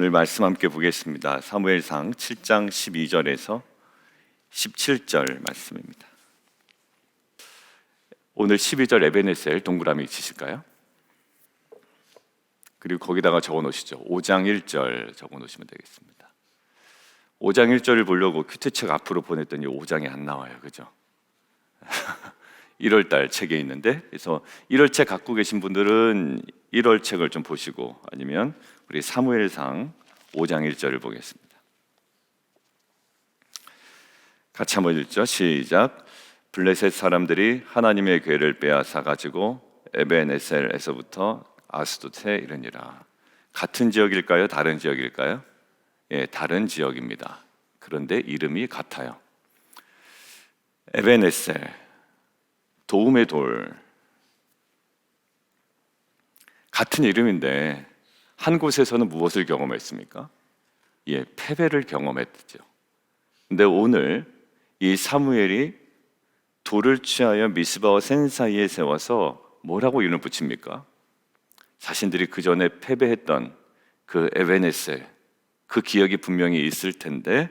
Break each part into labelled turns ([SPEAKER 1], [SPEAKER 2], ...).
[SPEAKER 1] 오늘 말씀 함께 보겠습니다. 사무엘상 7장 12절에서 17절 말씀입니다. 오늘 12절 에베네셀 동그라미 치실까요? 그리고 거기다가 적어 놓으시죠. 5장 1절 적어 놓으시면 되겠습니다. 5장 1절을 보려고 큐티책 앞으로 보냈더니 5장이 안 나와요. 그죠? 1월달 책에 있는데, 그래서 1월 책 갖고 계신 분들은 1월 책을 좀 보시고, 아니면 우리 사무엘상 5장 1절을 보겠습니다. 같이 한번 읽죠. 시작. 블레셋 사람들이 하나님의 궤를 빼앗아 가지고 에벤에셀에서부터 아스돗에 이르니라. 같은 지역일까요? 다른 지역일까요? 예, 다른 지역입니다. 그런데 이름이 같아요. 에벤에셀, 도움의 돌, 같은 이름인데 한 곳에서는 무엇을 경험했습니까? 예, 패배를 경험했죠. 근데 오늘 이 사무엘이 돌을 취하여 미스바와 센 사이에 세워서 뭐라고 이름을 붙입니까? 자신들이 그 전에 패배했던 그 에베네셀, 그 기억이 분명히 있을 텐데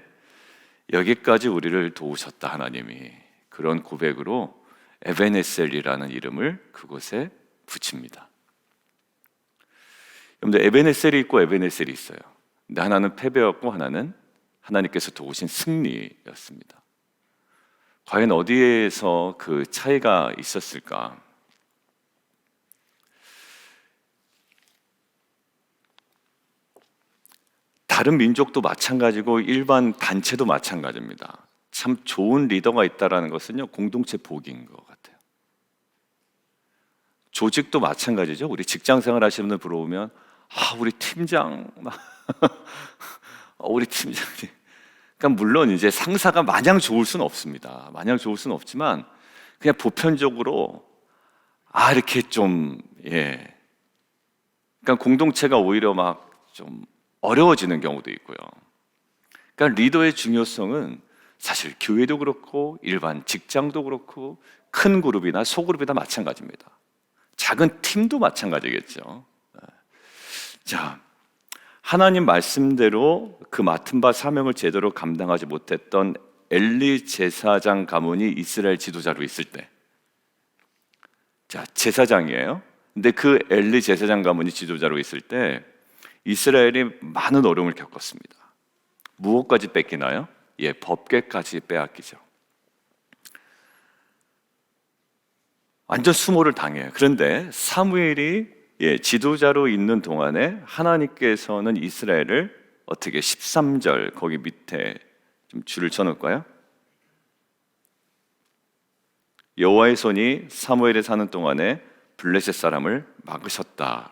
[SPEAKER 1] 여기까지 우리를 도우셨다 하나님이, 그런 고백으로 에베네셀이라는 이름을 그곳에 붙입니다. 여러분들, 에베네셀이 있고 에베네셀이 있어요. 근데 하나는 패배였고 하나는 하나님께서 도우신 승리였습니다. 과연 어디에서 그 차이가 있었을까? 다른 민족도 마찬가지고 일반 단체도 마찬가지입니다. 참 좋은 리더가 있다는 것은요, 공동체 복인 것 같아요. 조직도 마찬가지죠. 우리 직장생활 하시는 분들 들어오면 우리 팀장 우리 팀장님, 그러니까 물론 이제 상사가 마냥 좋을 수는 없습니다. 마냥 좋을 수는 없지만 그냥 보편적으로 이렇게 좀, 예, 그러니까 공동체가 오히려 막 좀 어려워지는 경우도 있고요. 그러니까 리더의 중요성은 사실 교회도 그렇고 일반 직장도 그렇고 큰 그룹이나 소그룹이나 마찬가지입니다. 작은 팀도 마찬가지겠죠. 자, 하나님 말씀대로 그 맡은 바 사명을 제대로 감당하지 못했던 엘리 제사장 가문이 이스라엘 지도자로 있을 때, 자, 제사장이에요. 근데 그 엘리 제사장 가문이 지도자로 있을 때 이스라엘이 많은 어려움을 겪었습니다. 무엇까지 뺏기나요? 예, 법궤까지 빼앗기죠. 완전 수모를 당해요. 그런데 사무엘이 지도자로 있는 동안에 하나님께서는 이스라엘을 어떻게, 13절 거기 밑에 좀 줄을 쳐놓을까요? 여호와의 손이 사무엘에 사는 동안에 블레셋 사람을 막으셨다.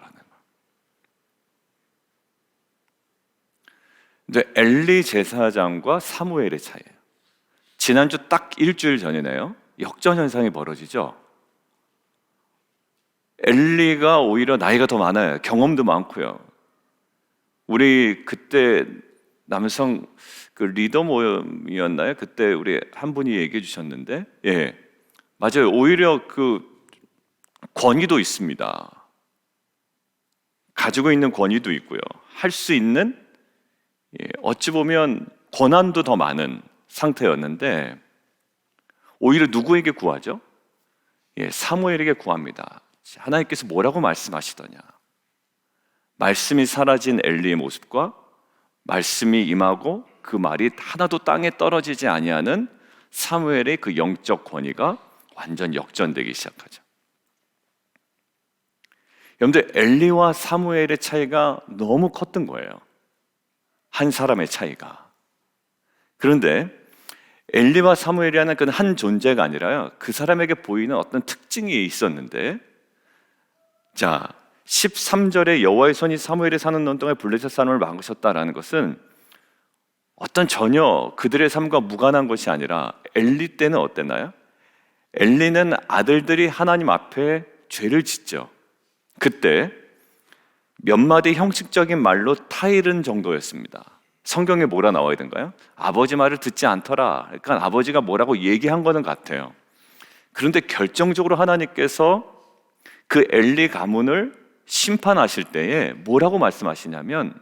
[SPEAKER 1] 근데 엘리 제사장과 사무엘의 차이예요. 지난주 딱 일주일 전이네요. 역전현상이 벌어지죠. 엘리가 오히려 나이가 더 많아요. 경험도 많고요. 우리 그때 남성 그 리더 모임이었나요? 그때 우리 한 분이 얘기해 주셨는데, 예, 맞아요. 오히려 그 권위도 있습니다. 가지고 있는 권위도 있고요. 할 수 있는, 어찌 보면 권한도 더 많은 상태였는데 오히려 누구에게 구하죠? 사무엘에게 구합니다. 하나님께서 뭐라고 말씀하시더냐? 말씀이 사라진 엘리의 모습과 말씀이 임하고 그 말이 하나도 땅에 떨어지지 아니하는 사무엘의 그 영적 권위가 완전 역전되기 시작하죠. 여러분들, 엘리와 사무엘의 차이가 너무 컸던 거예요. 한 사람의 차이가. 그런데 엘리와 사무엘이라는 그 한 존재가 아니라요, 그 사람에게 보이는 어떤 특징이 있었는데, 자, 13절에 여호와의 손이 사무엘에 사는 년 동안 블레셋 사람을 막으셨다라는 것은 어떤 전혀 그들의 삶과 무관한 것이 아니라, 엘리 때는 어땠나요? 엘리는 아들들이 하나님 앞에 죄를 짓죠. 그때 몇 마디 형식적인 말로 타이른 정도였습니다. 성경에 뭐라 나와야 되는가요? 아버지 말을 듣지 않더라. 그러니까 아버지가 뭐라고 얘기한 거는 같아요. 그런데 결정적으로 하나님께서 그 엘리 가문을 심판하실 때에 뭐라고 말씀하시냐면,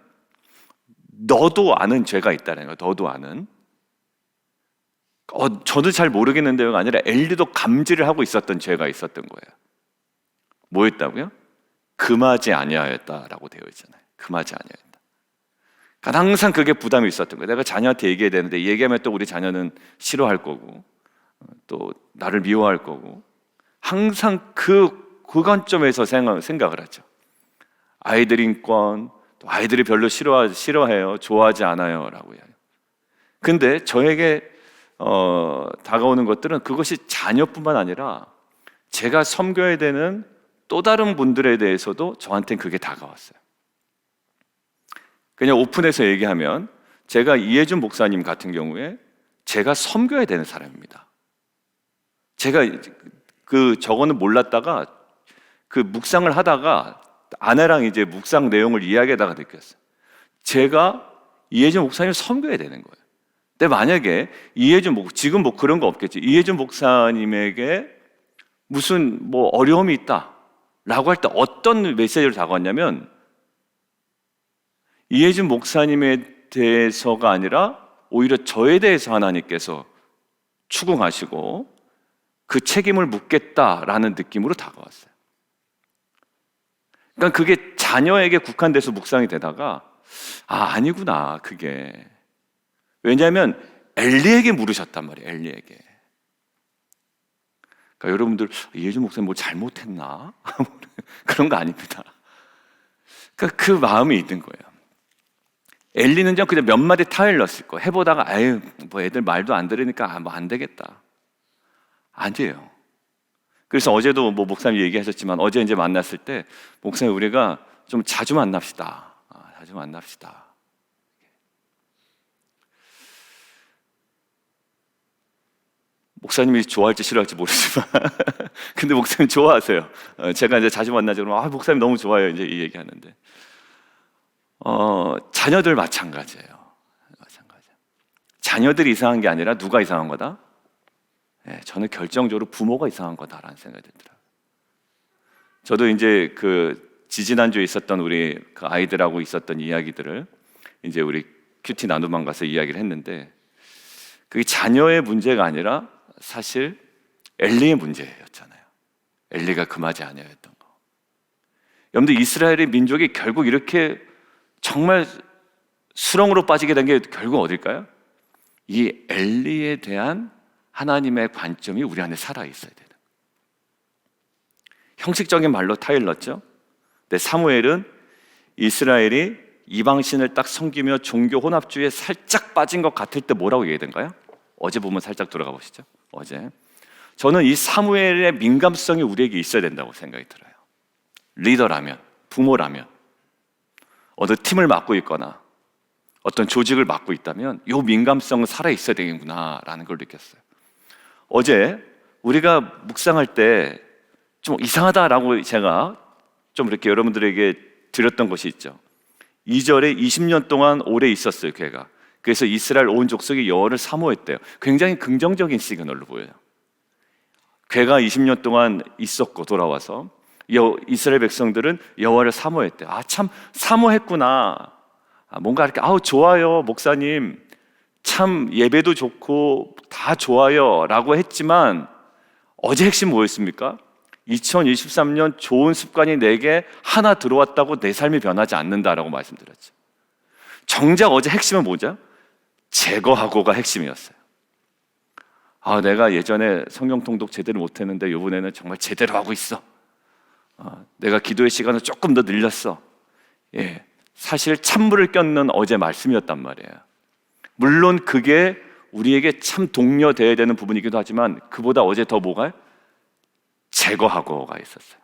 [SPEAKER 1] 너도 아는 죄가 있다는 거예요. 너도 아는. 저도 잘 모르겠는데요가 아니라 엘리도 감지를 하고 있었던 죄가 있었던 거예요. 뭐였다고요? 금하지 아니하였다라고 되어 있잖아요. 금하지 아니하였다. 그러니까 항상 그게 부담이 있었던 거예요. 내가 자녀한테 얘기해야 되는데 얘기하면 또 우리 자녀는 싫어할 거고 또 나를 미워할 거고 항상 그 관점에서 생각을 하죠. 아이들 인권, 또 아이들이 별로 싫어해요. 좋아하지 않아요. 라고 해요. 근데 저에게 다가오는 것들은 그것이 자녀뿐만 아니라 제가 섬겨야 되는 또 다른 분들에 대해서도 저한테는 그게 다가왔어요. 그냥 오픈해서 얘기하면 제가 이해준 목사님 같은 경우에 제가 섬겨야 되는 사람입니다. 제가 저거는 몰랐다가 그 묵상을 하다가 아내랑 이제 묵상 내용을 이야기하다가 느꼈어요. 제가 이해준 목사님을 섬겨야 되는 거예요. 근데 만약에 지금 뭐 그런 거 없겠지. 이해준 목사님에게 무슨 뭐 어려움이 있다 라고 할 때 어떤 메시지를 다가왔냐면 이해준 목사님에 대해서가 아니라 오히려 저에 대해서 하나님께서 추궁하시고 그 책임을 묻겠다라는 느낌으로 다가왔어요. 그러니까 그게 자녀에게 국한돼서 묵상이 되다가 아니구나 그게. 왜냐하면 엘리에게 물으셨단 말이에요. 엘리에게. 그러니까 여러분들 이해준 목사님 뭐 잘못했나? 그런 거 아닙니다. 그러니까 그 마음이 있는 거예요. 엘리는 그냥 몇 마디 타일 넣었을 거예요. 해보다가 뭐 애들 말도 안 들으니까 뭐 안 되겠다. 아니에요. 그래서 어제도 뭐 목사님 얘기하셨지만 어제 이제 만났을 때 목사님 우리가 좀 자주 만납시다. 자주 만납시다. 목사님이 좋아할지 싫어할지 모르지만 근데 목사님 좋아하세요. 제가 이제 자주 만나죠. 그러면 목사님 너무 좋아요. 이제 이 얘기하는데 자녀들 마찬가지예요. 자녀들이 이상한 게 아니라 누가 이상한 거다? 저는 결정적으로 부모가 이상한 거다라는 생각이 들더라고요. 저도 이제 그 지지난주에 있었던 우리 그 아이들하고 있었던 이야기들을 이제 우리 큐티 나눔방 가서 이야기를 했는데 그게 자녀의 문제가 아니라 사실 엘리의 문제였잖아요. 엘리가 금하지 아니하였던 거. 여러분들 이스라엘의 민족이 결국 이렇게 정말 수렁으로 빠지게 된 게 결국 어딜까요? 이 엘리에 대한 하나님의 관점이 우리 안에 살아있어야 되는. 형식적인 말로 타일 넣었죠. 근데 사무엘은 이스라엘이 이방신을 딱 섬기며 종교 혼합주의에 살짝 빠진 것 같을 때 뭐라고 얘기하던가요? 어제 보면 살짝 돌아가 보시죠. 어제 저는 이 사무엘의 민감성이 우리에게 있어야 된다고 생각이 들어요. 리더라면, 부모라면 어느 팀을 맡고 있거나 어떤 조직을 맡고 있다면 이 민감성은 살아있어야 되겠구나라는 걸 느꼈어요. 어제 우리가 묵상할 때 좀 이상하다라고 제가 좀 이렇게 여러분들에게 드렸던 것이 있죠. 2절에 20년 동안 오래 있었어요, 걔가. 그래서 이스라엘 온 족속이 여호와를 사모했대요. 굉장히 긍정적인 시그널로 보여요. 걔가 20년 동안 있었고 돌아와서 이스라엘 백성들은 여호와를 사모했대요. 참 사모했구나. 뭔가 이렇게 좋아요, 목사님. 참 예배도 좋고 다 좋아요 라고 했지만 어제 핵심 뭐였습니까? 2023년 좋은 습관이 내게 하나 들어왔다고 내 삶이 변하지 않는다라고 말씀드렸죠. 정작 어제 핵심은 뭐죠? 제거하고가 핵심이었어요. 내가 예전에 성경 통독 제대로 못했는데 이번에는 정말 제대로 하고 있어. 내가 기도의 시간을 조금 더 늘렸어. 사실 찬물을 꼈는 어제 말씀이었단 말이에요. 물론 그게 우리에게 참 독려돼야 되는 부분이기도 하지만 그보다 어제 더 뭐가? 제거하고가 있었어요.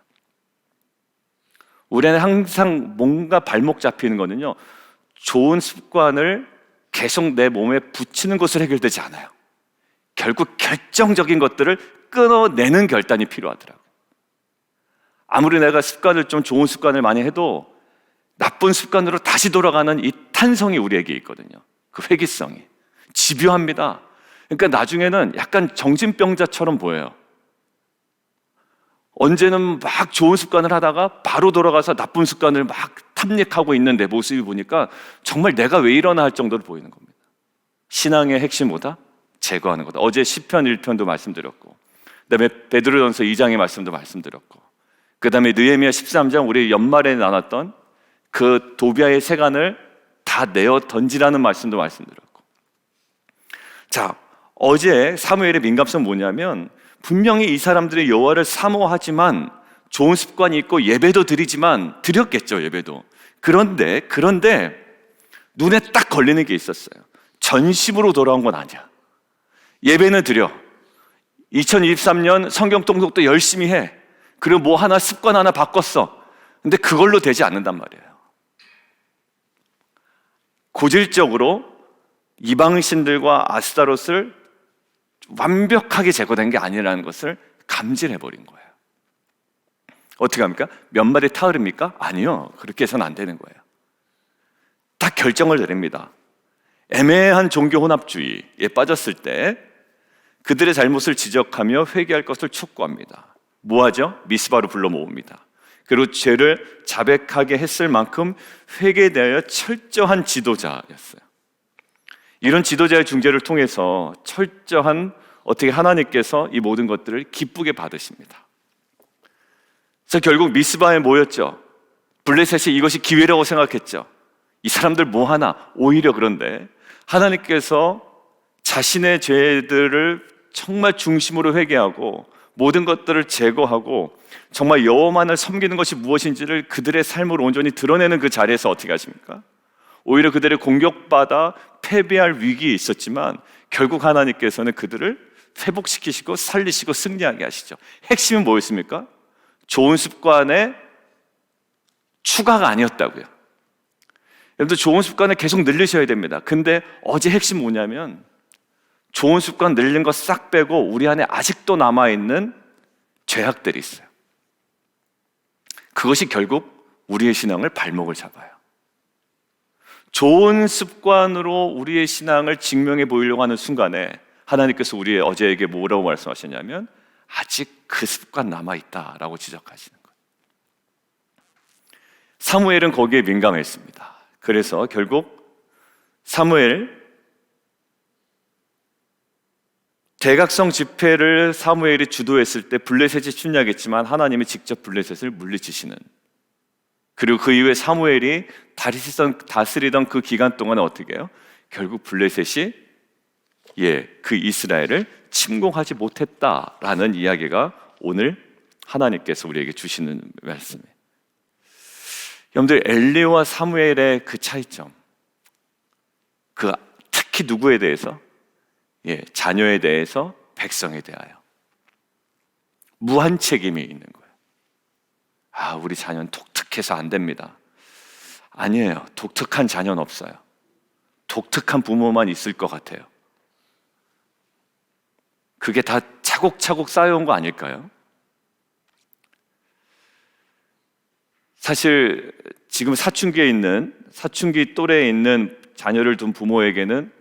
[SPEAKER 1] 우리는 항상 뭔가 발목 잡히는 거는요, 좋은 습관을 계속 내 몸에 붙이는 것으로 해결되지 않아요. 결국 결정적인 것들을 끊어내는 결단이 필요하더라고요. 아무리 내가 좀 좋은 습관을 많이 해도 나쁜 습관으로 다시 돌아가는 이 탄성이 우리에게 있거든요. 그 회귀성이 집요합니다. 그러니까 나중에는 약간 정신병자처럼 보여요. 언제는 막 좋은 습관을 하다가 바로 돌아가서 나쁜 습관을 막 탐닉하고 있는 내 모습이 보니까 정말 내가 왜 이러나 할 정도로 보이는 겁니다. 신앙의 핵심 뭐다? 제거하는 거다. 어제 시편 1편도 말씀드렸고, 그다음에 베드로전서 2장의 말씀도 말씀드렸고, 그다음에 느헤미야 13장 우리 연말에 나눴던 그 도비아의 세간을 다 내어 던지라는 말씀도 말씀드렸고. 자, 어제 사무엘의 민감성 뭐냐면 분명히 이 사람들이 여호와를 사모하지만 좋은 습관이 있고 예배도 드리지만 드렸겠죠, 예배도. 그런데 눈에 딱 걸리는 게 있었어요. 전심으로 돌아온 건 아니야. 예배는 드려. 2023년 성경 통독도 열심히 해. 그리고 뭐 하나 습관 하나 바꿨어. 근데 그걸로 되지 않는단 말이에요. 고질적으로 이방신들과 아스타롯을 완벽하게 제거된 게 아니라는 것을 감질해버린 거예요. 어떻게 합니까? 몇 마리 타으릅니까? 아니요. 그렇게 해서는 안 되는 거예요. 딱 결정을 내립니다. 애매한 종교 혼합주의에 빠졌을 때 그들의 잘못을 지적하며 회개할 것을 촉구합니다. 뭐하죠? 미스바로 불러 모읍니다. 그리고 죄를 자백하게 했을 만큼 회개되어 철저한 지도자였어요. 이런 지도자의 중재를 통해서 철저한 어떻게 하나님께서 이 모든 것들을 기쁘게 받으십니다. 그래서 결국 미스바에 모였죠. 블레셋이 이것이 기회라고 생각했죠. 이 사람들 뭐 하나? 오히려 그런데 하나님께서 자신의 죄들을 정말 중심으로 회개하고 모든 것들을 제거하고 정말 여호와만을 섬기는 것이 무엇인지를 그들의 삶으로 온전히 드러내는 그 자리에서 어떻게 하십니까? 오히려 그들의 공격받아 패배할 위기에 있었지만 결국 하나님께서는 그들을 회복시키시고 살리시고 승리하게 하시죠. 핵심은 뭐였습니까? 좋은 습관의 추가가 아니었다고요. 여러분들 좋은 습관을 계속 늘리셔야 됩니다. 근데 어제 핵심 뭐냐면 좋은 습관 늘린 거 싹 빼고 우리 안에 아직도 남아있는 죄악들이 있어요. 그것이 결국 우리의 신앙을 발목을 잡아요. 좋은 습관으로 우리의 신앙을 증명해 보이려고 하는 순간에 하나님께서 우리의 어제에게 뭐라고 말씀하셨냐면 아직 그 습관 남아있다라고 지적하시는 거예요. 사무엘은 거기에 민감했습니다. 그래서 결국 사무엘 대각성 집회를 사무엘이 주도했을 때 블레셋이 침략했지만 하나님이 직접 블레셋을 물리치시는, 그리고 그 이후에 사무엘이 다스리던 그 기간 동안에 어떻게 해요? 결국 블레셋이 그 이스라엘을 침공하지 못했다라는 이야기가 오늘 하나님께서 우리에게 주시는 말씀이에요. 여러분들, 엘리와 사무엘의 그 차이점, 특히 누구에 대해서? 자녀에 대해서, 백성에 대하여 무한 책임이 있는 거예요. 우리 자녀는 독특해서 안 됩니다. 아니에요. 독특한 자녀는 없어요. 독특한 부모만 있을 것 같아요. 그게 다 차곡차곡 쌓여온 거 아닐까요? 사실 지금 사춘기 또래에 있는 자녀를 둔 부모에게는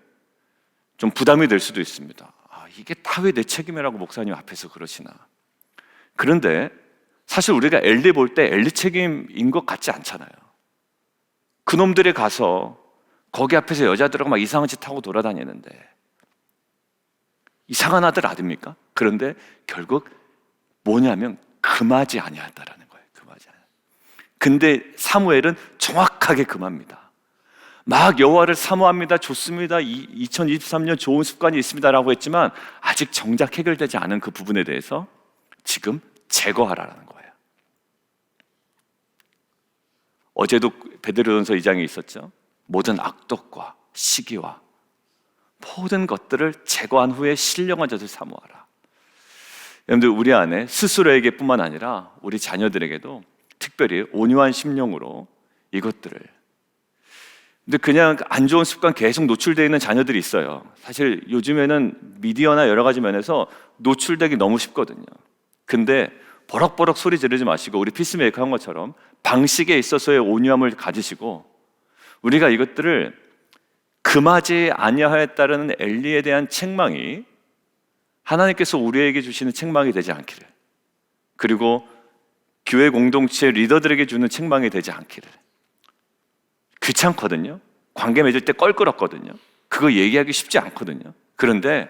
[SPEAKER 1] 좀 부담이 될 수도 있습니다. 이게 다 왜 내 책임이라고 목사님 앞에서 그러시나. 그런데 사실 우리가 엘리 볼 때 엘리 책임인 것 같지 않잖아요. 그놈들이 가서 거기 앞에서 여자들하고 막 이상한 짓 하고 돌아다니는데 이상한 아들 아닙니까? 그런데 결국 뭐냐면 금하지 아니하다라는 거예요. 금하지 아니하다. 근데 사무엘은 정확하게 금합니다. 막 여호와를 사모합니다. 좋습니다. 2023년 좋은 습관이 있습니다라고 했지만 아직 정작 해결되지 않은 그 부분에 대해서 지금 제거하라는 거예요. 어제도 베드로전서 2장에 있었죠. 모든 악독과 시기와 모든 것들을 제거한 후에 신령한 자들 사모하라. 여러분들, 우리 안에 스스로에게뿐만 아니라 우리 자녀들에게도 특별히 온유한 심령으로 이것들을, 근데 그냥 안 좋은 습관 계속 노출되어 있는 자녀들이 있어요. 사실 요즘에는 미디어나 여러 가지 면에서 노출되기 너무 쉽거든요. 근데 버럭버럭 소리 지르지 마시고 우리 피스메이커 한 것처럼 방식에 있어서의 온유함을 가지시고 우리가 이것들을 금하지 아니하였다는 엘리에 대한 책망이 하나님께서 우리에게 주시는 책망이 되지 않기를, 그리고 교회 공동체 리더들에게 주는 책망이 되지 않기를. 귀찮거든요. 관계 맺을 때 껄끄럽거든요. 그거 얘기하기 쉽지 않거든요. 그런데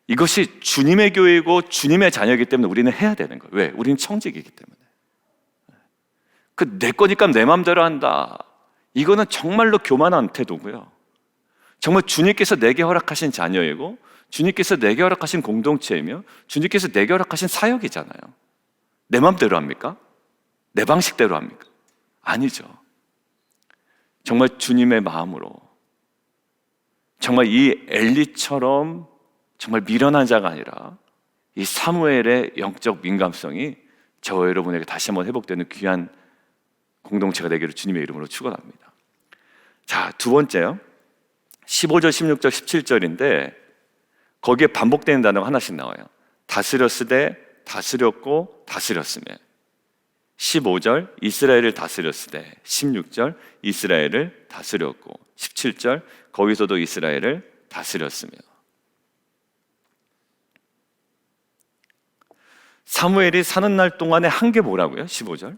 [SPEAKER 1] 이것이 주님의 교회이고 주님의 자녀이기 때문에 우리는 해야 되는 거예요. 왜? 우리는 청직이기 때문에. 내 거니까 내 마음대로 한다. 이거는 정말로 교만한 태도고요. 정말 주님께서 내게 허락하신 자녀이고 주님께서 내게 허락하신 공동체이며 주님께서 내게 허락하신 사역이잖아요. 내 마음대로 합니까? 내 방식대로 합니까? 아니죠. 정말 주님의 마음으로, 정말 이 엘리처럼 정말 미련한 자가 아니라 이 사무엘의 영적 민감성이 저와 여러분에게 다시 한번 회복되는 귀한 공동체가 되기를 주님의 이름으로 축원합니다. 자, 두 번째요. 15절, 16절, 17절인데 거기에 반복되는 단어가 하나씩 나와요. 다스렸으되, 다스렸고, 다스렸으며. 15절 이스라엘을 다스렸으되, 16절 이스라엘을 다스렸고, 17절 거기서도 이스라엘을 다스렸으며. 사무엘이 사는 날 동안에 한 게 뭐라고요? 15절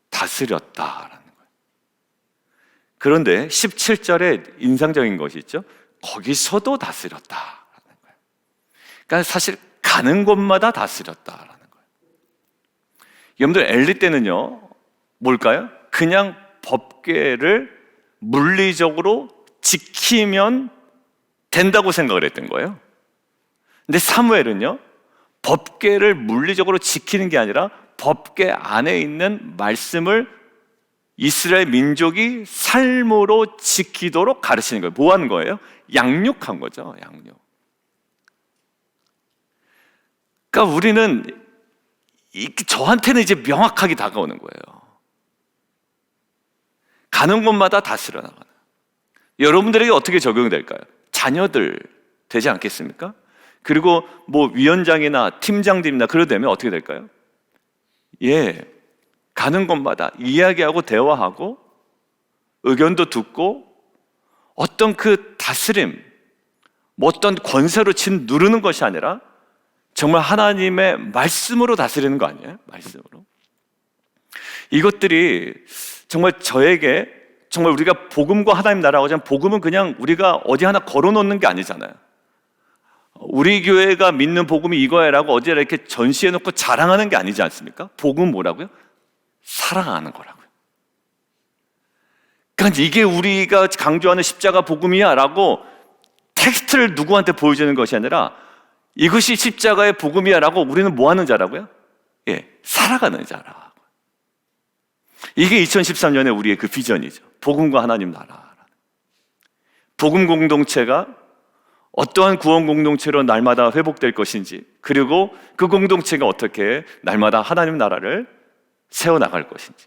[SPEAKER 1] 다스렸다라는 거예요. 그런데 17절에 인상적인 것이 있죠. 거기서도 다스렸다라는 거예요. 그러니까 사실 가는 곳마다 다스렸다라는 거예요. 여러분들 엘리 때는요 뭘까요? 그냥 법궤를 물리적으로 지키면 된다고 생각을 했던 거예요. 근데 사무엘은요 법궤를 물리적으로 지키는 게 아니라 법궤 안에 있는 말씀을 이스라엘 민족이 삶으로 지키도록 가르치는 거예요. 뭐 하는 거예요? 양육한 거죠. 양육. 그러니까 우리는 저한테는 이제 명확하게 다가오는 거예요. 가는 곳마다 다스려 나가는. 여러분들에게 어떻게 적용될까요? 자녀들 되지 않겠습니까? 그리고 뭐 위원장이나 팀장들이나 그러되면 어떻게 될까요? 예, 가는 곳마다 이야기하고 대화하고 의견도 듣고 어떤 그 다스림, 뭐 어떤 권세로 누르는 것이 아니라 정말 하나님의 말씀으로 다스리는 거 아니에요? 말씀으로. 이것들이 정말 저에게 정말 우리가 복음과 하나님 나라고 하자면 복음은 그냥 우리가 어디 하나 걸어놓는 게 아니잖아요. 우리 교회가 믿는 복음이 이거야라고 어디에 이렇게 전시해놓고 자랑하는 게 아니지 않습니까? 복음은 뭐라고요? 사랑하는 거라고요. 그러니까 이게 우리가 강조하는 십자가 복음이야 라고 텍스트를 누구한테 보여주는 것이 아니라 이것이 십자가의 복음이야 라고 우리는 뭐 하는 자라고요? 예, 살아가는 자라. 이게 2013년에 우리의 그 비전이죠. 복음과 하나님 나라. 복음 공동체가 어떠한 구원 공동체로 날마다 회복될 것인지, 그리고 그 공동체가 어떻게 날마다 하나님 나라를 세워나갈 것인지.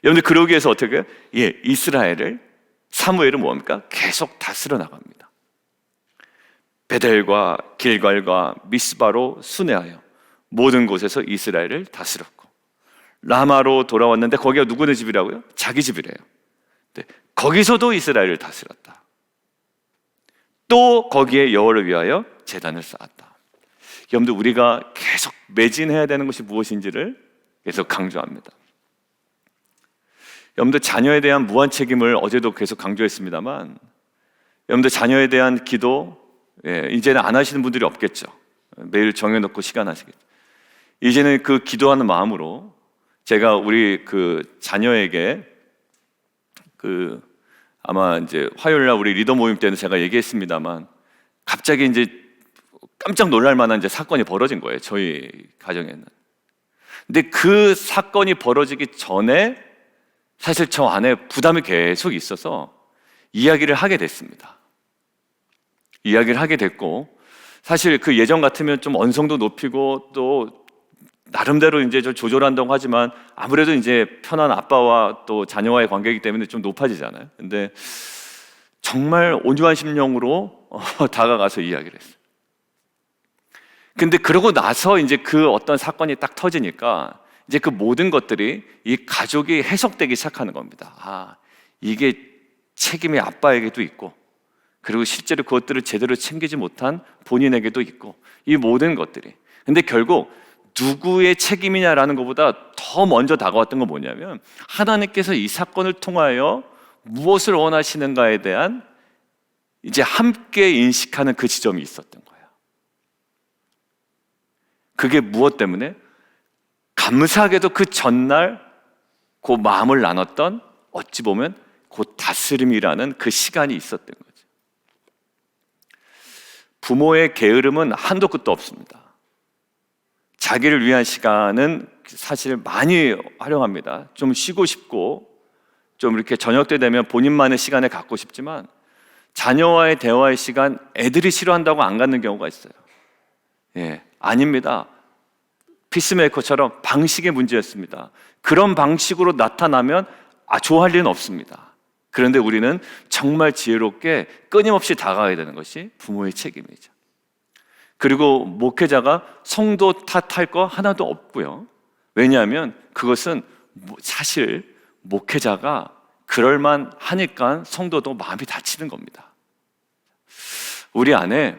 [SPEAKER 1] 여러분들 그러기 위해서 어떻게 해요? 예, 이스라엘을, 사무엘은 뭡니까? 계속 다스려 나갑니다. 베델과 길갈과 미스바로 순회하여 모든 곳에서 이스라엘을 다스렸고, 라마로 돌아왔는데 거기가 누구네 집이라고요? 자기 집이래요. 네, 거기서도 이스라엘을 다스렸다. 또 거기에 여호와를 위하여 제단을 쌓았다. 여러분들 우리가 계속 매진해야 되는 것이 무엇인지를 계속 강조합니다. 여러분들 자녀에 대한 무한 책임을 어제도 계속 강조했습니다만, 여러분들 자녀에 대한 기도, 이제는 안 하시는 분들이 없겠죠. 매일 정해놓고 시간 하시겠죠. 이제는 그 기도하는 마음으로 제가 우리 그 자녀에게 아마 이제 화요일 날 우리 리더 모임 때는 제가 얘기했습니다만 갑자기 이제 깜짝 놀랄 만한 이제 사건이 벌어진 거예요. 저희 가정에는. 근데 그 사건이 벌어지기 전에 사실 저 안에 부담이 계속 있어서 이야기를 하게 됐습니다. 이야기를 하게 됐고, 사실 그 예전 같으면 좀 언성도 높이고 또 나름대로 이제 좀 조절한다고 하지만 아무래도 이제 편한 아빠와 또 자녀와의 관계이기 때문에 좀 높아지잖아요. 근데 정말 온유한 심령으로 다가가서 이야기를 했어요. 근데 그러고 나서 이제 그 어떤 사건이 딱 터지니까 이제 그 모든 것들이 이 가족이 해석되기 시작하는 겁니다. 아, 이게 책임이 아빠에게도 있고, 그리고 실제로 그것들을 제대로 챙기지 못한 본인에게도 있고, 이 모든 것들이. 근데 결국 누구의 책임이냐라는 것보다 더 먼저 다가왔던 건 뭐냐면 하나님께서 이 사건을 통하여 무엇을 원하시는가에 대한 이제 함께 인식하는 그 지점이 있었던 거예요. 그게 무엇 때문에? 감사하게도 그 전날 그 마음을 나눴던 어찌 보면 그 다스림이라는 그 시간이 있었던 거죠. 부모의 게으름은 한도 끝도 없습니다. 자기를 위한 시간은 사실 많이 활용합니다. 좀 쉬고 싶고 좀 이렇게 저녁 때 되면 본인만의 시간을 갖고 싶지만 자녀와의 대화의 시간 애들이 싫어한다고 안 갖는 경우가 있어요. 아닙니다. 피스메이커처럼 방식의 문제였습니다. 그런 방식으로 나타나면 좋아할 리는 없습니다. 그런데 우리는 정말 지혜롭게 끊임없이 다가가야 되는 것이 부모의 책임이죠. 그리고 목회자가 성도 탓할 거 하나도 없고요. 왜냐하면 그것은 사실 목회자가 그럴만 하니까 성도도 마음이 다치는 겁니다. 우리 안에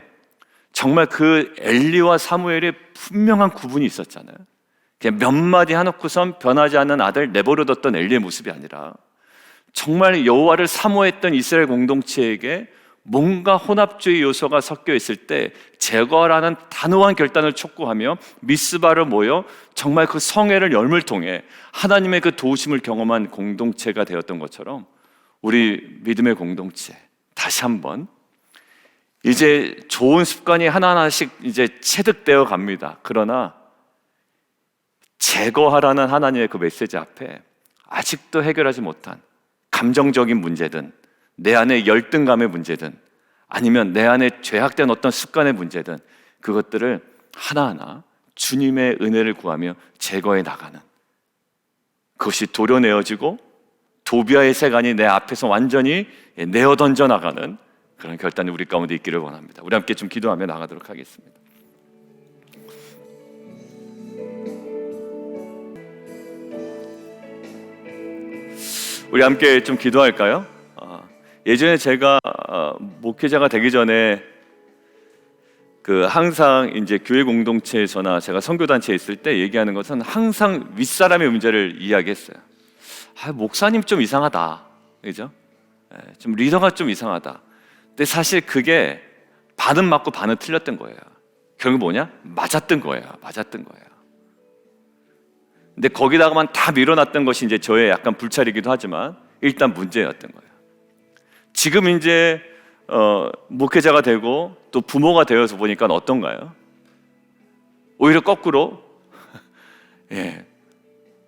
[SPEAKER 1] 정말 그 엘리와 사무엘의 분명한 구분이 있었잖아요. 그냥 몇 마디 해놓고선 변하지 않는 아들 내버려뒀던 엘리의 모습이 아니라 정말 여호와를 사모했던 이스라엘 공동체에게 뭔가 혼합주의 요소가 섞여 있을 때 제거하라는 단호한 결단을 촉구하며 미스바를 모여 정말 그 성회를 열물 통해 하나님의 그 도우심을 경험한 공동체가 되었던 것처럼 우리 믿음의 공동체 다시 한번 이제 좋은 습관이 하나하나씩 이제 체득되어 갑니다. 그러나 제거하라는 하나님의 그 메시지 앞에 아직도 해결하지 못한 감정적인 문제든 내 안에 열등감의 문제든 아니면 내 안에 죄악된 어떤 습관의 문제든 그것들을 하나하나 주님의 은혜를 구하며 제거해 나가는, 그것이 도려내어지고 도비아의 세간이 내 앞에서 완전히 내어 던져 나가는 그런 결단이 우리 가운데 있기를 원합니다. 우리 함께 좀 기도하며 나가도록 하겠습니다. 우리 함께 좀 기도할까요? 예전에 제가 목회자가 되기 전에 항상 이제 교회 공동체에서나 제가 선교단체에 있을 때 얘기하는 것은 항상 윗사람의 문제를 이야기했어요. 목사님 좀 이상하다, 그죠? 좀 리더가 좀 이상하다. 근데 사실 그게 반은 맞고 반은 틀렸던 거예요. 결국 뭐냐? 맞았던 거예요. 근데 거기다가만 다 밀어놨던 것이 이제 저의 약간 불찰이기도 하지만 일단 문제였던 거예요. 지금 이제 목회자가 되고 또 부모가 되어서 보니까 어떤가요? 오히려 거꾸로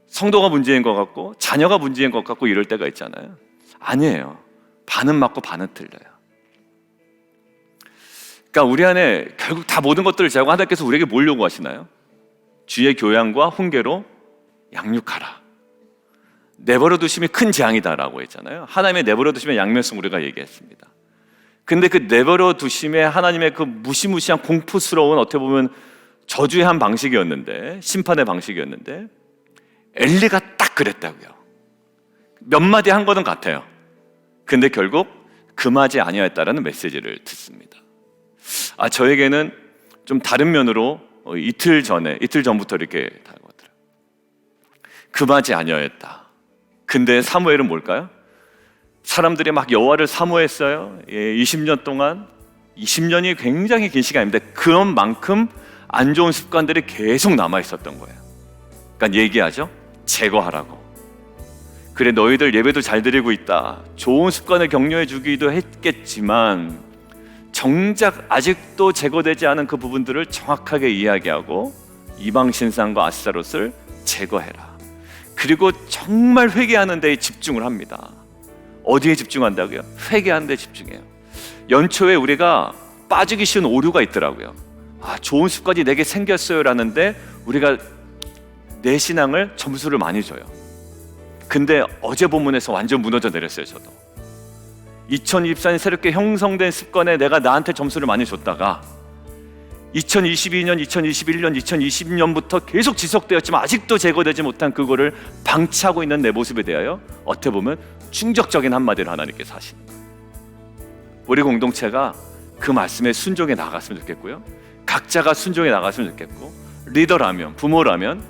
[SPEAKER 1] 성도가 문제인 것 같고 자녀가 문제인 것 같고 이럴 때가 있잖아요. 아니에요. 반은 맞고 반은 틀려요. 그러니까 우리 안에 결국 다 모든 것들을 제하고 하나님께서 우리에게 뭘 요구하시나요? 주의 교양과 훈계로 양육하라. 내버려 두심이 큰 재앙이다라고 했잖아요. 하나님의 내버려 두심의 양면성 우리가 얘기했습니다. 근데 그 내버려 두심의 하나님의 그 무시무시한 공포스러운 어떻게 보면 저주의 한 방식이었는데, 심판의 방식이었는데 엘리가 딱 그랬다고요. 몇 마디 한 거는 같아요. 근데 결국 금하지 아니하였다라는 메시지를 듣습니다. 저에게는 좀 다른 면으로 이틀 전부터 이렇게 다가오더라고요. 금하지 아니하였다. 근데 사무엘은 뭘까요? 사람들이 막 여호와를 사모했어요. 20년 동안. 20년이 굉장히 긴 시간입니다. 그만큼 안 좋은 습관들이 계속 남아 있었던 거예요. 그러니까 얘기하죠. 제거하라고. 그래, 너희들 예배도 잘 드리고 있다. 좋은 습관을 격려해 주기도 했겠지만 정작 아직도 제거되지 않은 그 부분들을 정확하게 이야기하고 이방 신상과 아스타롯을 제거해라. 그리고 정말 회개하는 데에 집중을 합니다. 어디에 집중한다고요? 회개하는 데 집중해요. 연초에 우리가 빠지기 쉬운 오류가 있더라고요. 좋은 습관이 내게 생겼어요 라는데 우리가 내 신앙을 점수를 많이 줘요. 근데 어제 본문에서 완전 무너져 내렸어요. 저도 2024년 새롭게 형성된 습관에 내가 나한테 점수를 많이 줬다가 2022년, 2021년, 2020년부터 계속 지속되었지만 아직도 제거되지 못한 그거를 방치하고 있는 내 모습에 대하여 어떻게 보면 충격적인 한마디를 하나님께서 하시는 거예요. 우리 공동체가 그 말씀에 순종해 나갔으면 좋겠고요. 각자가 순종해 나갔으면 좋겠고 리더라면, 부모라면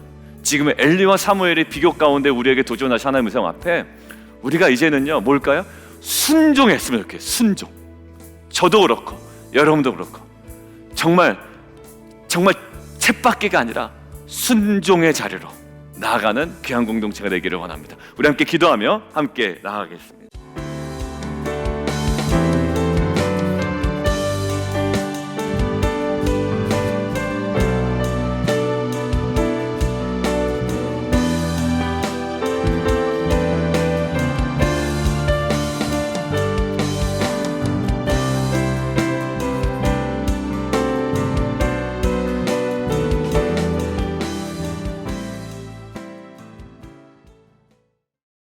[SPEAKER 1] 지금의 엘리와 사무엘의 비교 가운데 우리에게 도전하신 하나님의 음성 앞에 우리가 이제는요 뭘까요? 순종했으면 좋겠어요. 순종. 저도 그렇고 여러분도 그렇고 정말 쳇바퀴가 아니라 순종의 자리로 나아가는 귀한 공동체가 되기를 원합니다. 우리 함께 기도하며 함께 나아가겠습니다.